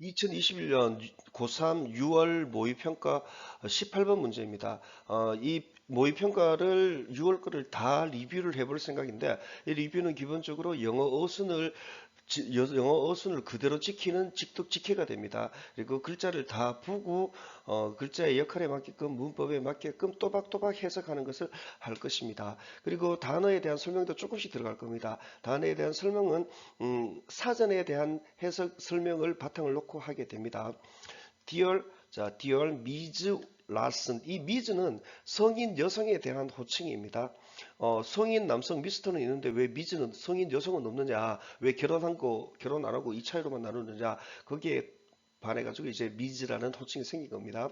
2021년 고3 6월 모의평가 18번 문제입니다. 이 모의평가를 6월 거를 다 리뷰를 해볼 생각인데, 이 리뷰는 기본적으로 영어 어순을 그대로 지키는 직독직해가 됩니다. 그리고 글자를 다 보고 글자의 역할에 맞게끔 문법에 맞게끔 또박또박 해석하는 것을 할 것입니다. 그리고 단어에 대한 설명도 조금씩 들어갈 겁니다. 단어에 대한 설명은 사전에 대한 해석 설명을 바탕을 놓고 하게 됩니다. Dear Ms. Larson. 이 Ms는 성인 여성에 대한 호칭입니다. 성인 남성 미스터는 있는데 왜 Ms는 성인 여성은 없느냐? 왜 결혼 안 하고 이 차이로만 나누느냐? 거기에 반해가지고 이제 Ms라는 호칭이 생긴 겁니다.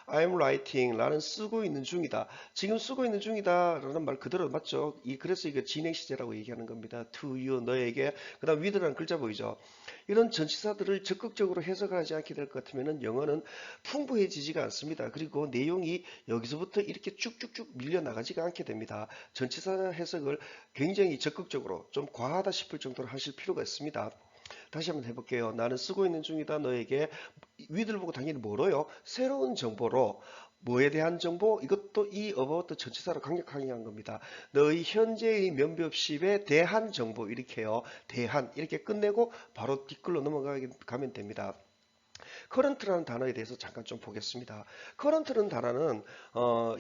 I'm writing. 나는 쓰고 있는 중이다. 지금 쓰고 있는 중이다. 라는 말 그대로 맞죠? 그래서 이게 진행 시제라고 얘기하는 겁니다. To you, 너에게. 그 다음 with라는 글자 보이죠? 이런 전치사들을 적극적으로 해석을 하지 않게 될 것 같으면 영어는 풍부해지지가 않습니다. 그리고 내용이 여기서부터 이렇게 쭉쭉쭉 밀려나가지가 않게 됩니다. 전치사 해석을 굉장히 적극적으로 좀 과하다 싶을 정도로 하실 필요가 있습니다. 다시 한번 해볼게요. 나는 쓰고 있는 중이다. 너에게 위들 보고 당연히 뭐로요? 새로운 정보로 뭐에 대한 정보? 이것도 이 about 전치사로 강력하게 한 겁니다. 너의 현재의 면접십에 대한 정보 이렇게요. 대한 이렇게 끝내고 바로 뒷글로 넘어가면 됩니다. current라는 단어에 대해서 잠깐 좀 보겠습니다. current라는 단어는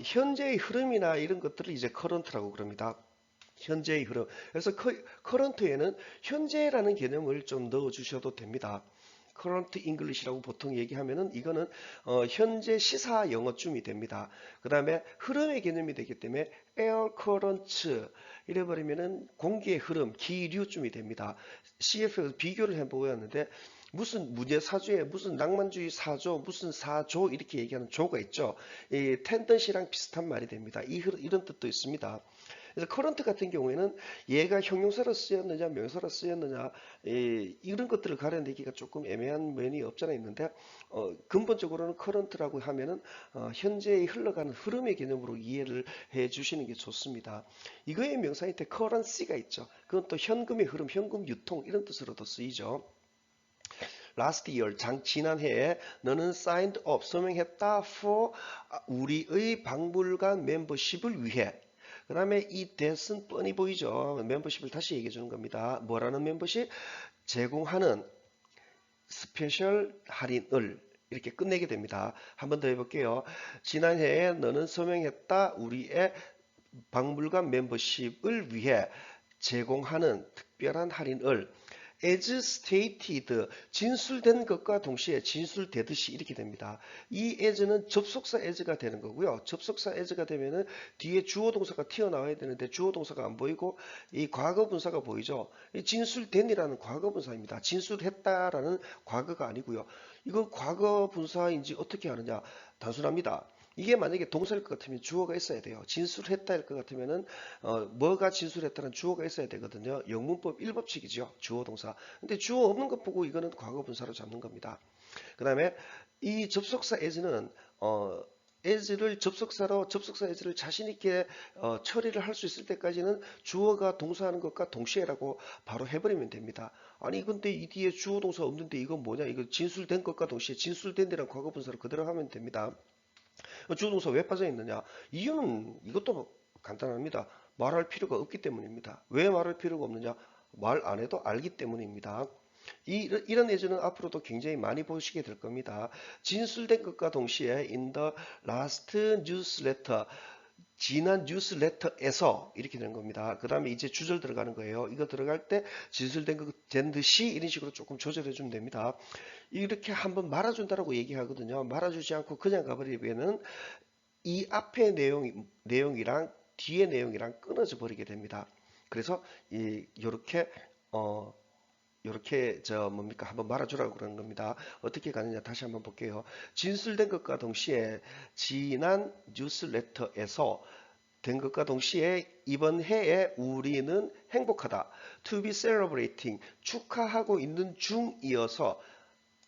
현재의 흐름이나 이런 것들을 이제 current라고 그럽니다. 현재의 흐름. 그래서 current에는 현재라는 개념을 좀 넣어 주셔도 됩니다. current English라고 보통 얘기하면은 이거는 현재 시사 영어쯤이 됩니다. 그 다음에 흐름의 개념이 되기 때문에 air currents 이래 버리면은 공기의 흐름, 기류쯤이 됩니다. CF에서 비교를 해보였는데 무슨 문예사조에 무슨 낭만주의 사조, 무슨 사조 이렇게 얘기하는 조가 있죠. 이 텐던시랑 비슷한 말이 됩니다. 이런 뜻도 있습니다. 그래서 커런트 같은 경우에는 얘가 형용사로 쓰였느냐 명사로 쓰였느냐 이런 것들을 가려내기가 조금 애매한 면이 없잖아 있는데 근본적으로는 커런트라고 하면은 현재의 흘러가는 흐름의 개념으로 이해를 해 주시는 게 좋습니다. 이거의 명사 밑에 커런시가 있죠. 그건 또 현금의 흐름, 현금 유통 이런 뜻으로도 쓰이죠. last year, 지난해에 너는 signed up, 서명했다 for 우리의 박물관 멤버십을 위해. 그 다음에 이 that은 뻔히 보이죠. 멤버십을 다시 얘기해 주는 겁니다. 뭐라는 멤버십? 제공하는 스페셜 할인을 이렇게 끝내게 됩니다. 한 번 더 해볼게요. 지난해에 너는 서명했다 우리의 박물관 멤버십을 위해 제공하는 특별한 할인을 as stated 진술된 것과 동시에 진술되듯이 이렇게 됩니다. 이 as는 접속사 as가 되는 거고요. 접속사 as가 되면은 뒤에 주어 동사가 튀어나와야 되는데 주어 동사가 안 보이고 이 과거 분사가 보이죠. 이 진술된이라는 과거 분사입니다. 진술했다라는 과거가 아니고요. 이건 과거 분사인지 어떻게 하느냐? 단순합니다. 이게 만약에 동사일 것 같으면 주어가 있어야 돼요. 진술했다일 것 같으면은 뭐가 진술했다는 주어가 있어야 되거든요. 영문법 1법칙이죠. 주어 동사. 근데 주어 없는 것 보고 이거는 과거 분사로 잡는 겁니다. 그 다음에 이 접속사 as는 as를 접속사 as를 자신 있게 처리를 할 수 있을 때까지는 주어가 동사하는 것과 동시에라고 바로 해버리면 됩니다. 아니 근데 이 뒤에 주어 동사 없는데 이건 뭐냐? 이거 진술된 것과 동시에 진술된 데랑 과거 분사를 그대로 하면 됩니다. 주어동사 왜 빠져 있느냐? 이유는 이것도 간단합니다. 말할 필요가 없기 때문입니다. 왜 말할 필요가 없느냐? 말 안 해도 알기 때문입니다. 이런 예제는 앞으로도 굉장히 많이 보시게 될 겁니다. 진술된 것과 동시에 in the last newsletter 지난 뉴스레터에서 이렇게 되는 겁니다. 그 다음에 이제 주절 들어가는 거예요. 이거 들어갈 때 진술된 듯이 이런 식으로 조금 조절해 주면 됩니다. 이렇게 한번 말아준다라고 얘기하거든요. 말아주지 않고 그냥 가버리면은 이 앞의 내용이랑 뒤의 내용이랑 끊어져 버리게 됩니다. 그래서 이렇게 이렇게 뭡니까 한번 말아주라고 그러는 겁니다. 어떻게 가느냐 다시 한번 볼게요. 진술된 것과 동시에 지난 뉴스레터에서 된 것과 동시에 이번 해에 우리는 행복하다. To be celebrating 축하하고 있는 중이어서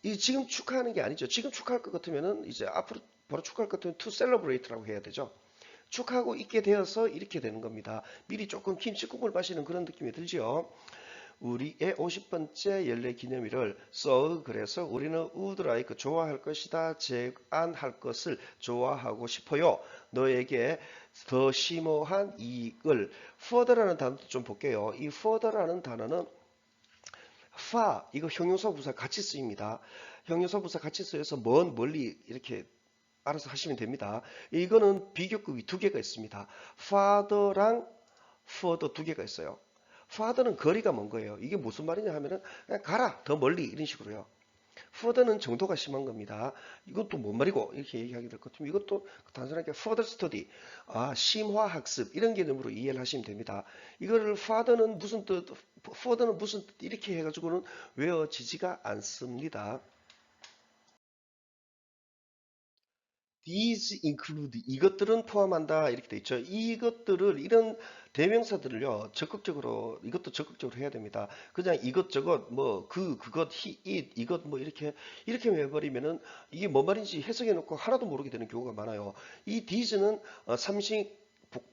이 지금 축하하는 게 아니죠. 지금 축하할 것 같으면은 이제 앞으로 바로 축하할 것 같으면 to celebrate라고 해야 되죠. 축하하고 있게 되어서 이렇게 되는 겁니다. 미리 조금 김치국물 마시는 그런 느낌이 들죠. 우리의 50번째 연례 기념일을 그래서 우리는 would like 좋아할 것이다. 제안할 것을 좋아하고 싶어요. 너에게 더 심오한 이익을 further라는 단어도 좀 볼게요. 이 further라는 단어는 이거 형용사 부사 같이 쓰입니다. 형용사 부사 같이 쓰여서 멀리 이렇게 알아서 하시면 됩니다. 이거는 비교급이 두 개가 있습니다. farther랑 further 두 개가 있어요. farther는 거리가 먼 거예요. 이게 무슨 말이냐 하면은 그냥 가라 더 멀리 이런 식으로요. further는 정도가 심한 겁니다. 이것도 뭔 말이고 이렇게 얘기하게 될 것 같으면 이것도 단순하게 further study, 심화 학습 이런 개념으로 이해를 하시면 됩니다. 이거를 further는 무슨 뜻, further는 무슨 뜻 이렇게 해가지고는 외워지지가 않습니다. These include 이것들은 포함한다 이렇게 돼 있죠. 이것들을 이런 대명사들을요 적극적으로 이것도 적극적으로 해야 됩니다. 그냥 이것저것 뭐 그것 이것 뭐 이렇게 해버리면은 이게 뭔 말인지 해석해 놓고 하나도 모르게 되는 경우가 많아요. 이 these는 삼식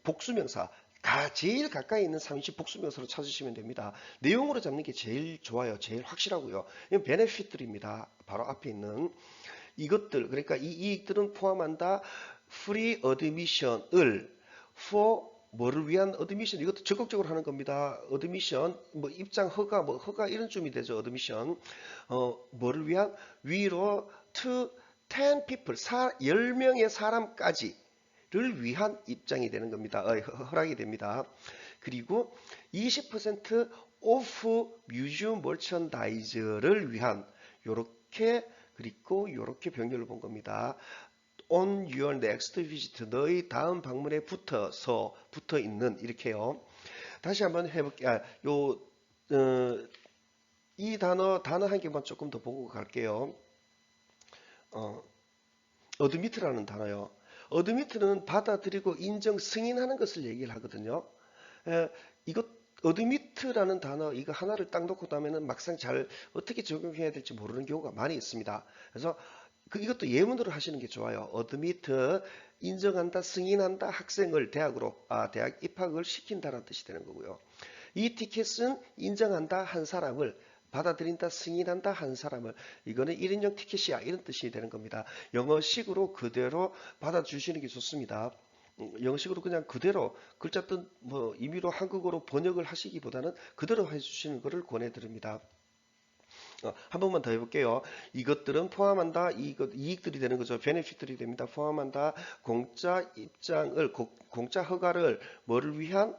복수명사 제일 가까이 있는 삼식 복수명사로 찾으시면 됩니다. 내용으로 잡는 게 제일 좋아요. 제일 확실하고요. 이건 benefit들입니다. 바로 앞에 있는 이것들 그러니까 이 이익들은 포함한다. free admission을 for 뭐를 위한 admission 이것도 적극적으로 하는 겁니다. admission 뭐 입장 허가 뭐 허가 이런 쯤이 되죠. admission 뭐를 위한 위로 to 10 people 10명의 사람까지를 위한 입장이 되는 겁니다. 허락이 됩니다. 그리고 20% off museum merchandise를 위한 요렇게 그리고 이렇게 병렬을 본 겁니다. On your next visit, 너의 다음 방문에 붙어 있는 이렇게요. 다시 한번 해볼게요. 이 단어 한 개만 조금 더 보고 갈게요. admit라는 단어요. admit는 받아들이고 인정, 승인하는 것을 얘기를 하거든요. 이것 admit라는 단어 이거 하나를 딱 놓고 나면은 막상 잘 어떻게 적용해야 될지 모르는 경우가 많이 있습니다. 그래서 이것도 예문으로 하시는 게 좋아요. admit 인정한다, 승인한다, 학생을 대학 입학을 시킨다는 뜻이 되는 거고요. 이 티켓은 인정한다 한 사람을 받아들인다, 승인한다 한 사람을 이거는 1인용 티켓이야 이런 뜻이 되는 겁니다. 영어식으로 그대로 받아주시는 게 좋습니다. 영식으로 그냥 그대로 글자 뜻 뭐 임의로 한국어로 번역을 하시기보다는 그대로 해주시는 것을 권해드립니다. 한 번만 더 해볼게요. 이것들은 포함한다. 이익들이 되는 거죠. 베네핏들이 됩니다. 포함한다. 공짜 입장을 공짜 허가를 뭐를 위한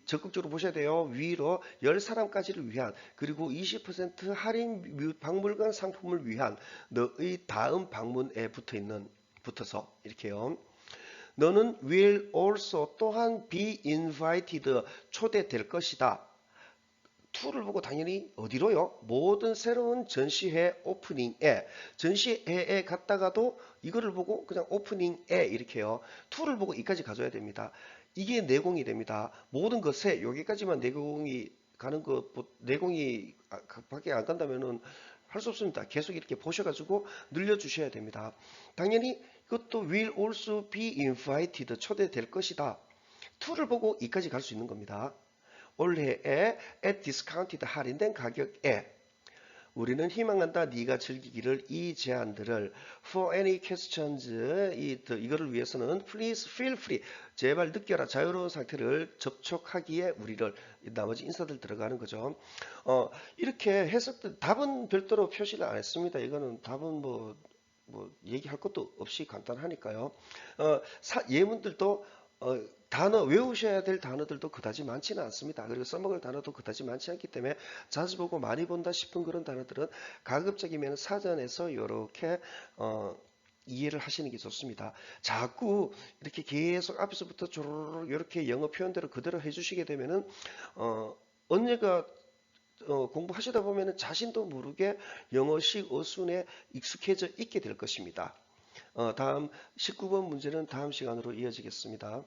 적극적으로 보셔야 돼요. 위로 10사람까지를 위한 그리고 20% 할인 박물관 상품을 위한 너의 다음 방문에 붙어서 이렇게요. 너는 will also 또한 be invited 초대될 것이다. to를 보고 당연히 어디로요? 모든 새로운 전시회 오프닝에 전시회에 갔다가도 이거를 보고 그냥 오프닝에 이렇게요. to를 보고 이까지 가져야 됩니다. 이게 내공이 됩니다. 모든 것에 여기까지만 내공이 가는 것 내공이 밖에 안 간다면은 할 수 없습니다. 계속 이렇게 보셔가지고 늘려주셔야 됩니다. 당연히 이것도 will also be invited 초대될 것이다. to를 보고 이까지 갈 수 있는 겁니다. 올해에 at discounted 할인된 가격에 우리는 희망한다. 네가 즐기기를 이 제안들을 for any questions 이거를 위해서는 please feel free 제발 느껴라 자유로운 상태를 접촉하기에 우리를 나머지 인사들 들어가는 거죠. 이렇게 해석들 답은 별도로 표시를 안 했습니다. 이거는 답은 뭐 얘기할 것도 없이 간단하니까요. 예문들도 단어 외우셔야 될 단어들도 그다지 많지는 않습니다. 그리고 써먹을 단어도 그다지 많지 않기 때문에 자주 보고 많이 본다 싶은 그런 단어들은 가급적이면 사전에서 이렇게 이해를 하시는 게 좋습니다. 자꾸 이렇게 계속 앞에서부터 조르르 이렇게 영어 표현대로 그대로 해주시게 되면은 언니가 공부하시다 보면은 자신도 모르게 영어식 어순에 익숙해져 있게 될 것입니다. 다음 19번 문제는 다음 시간으로 이어지겠습니다.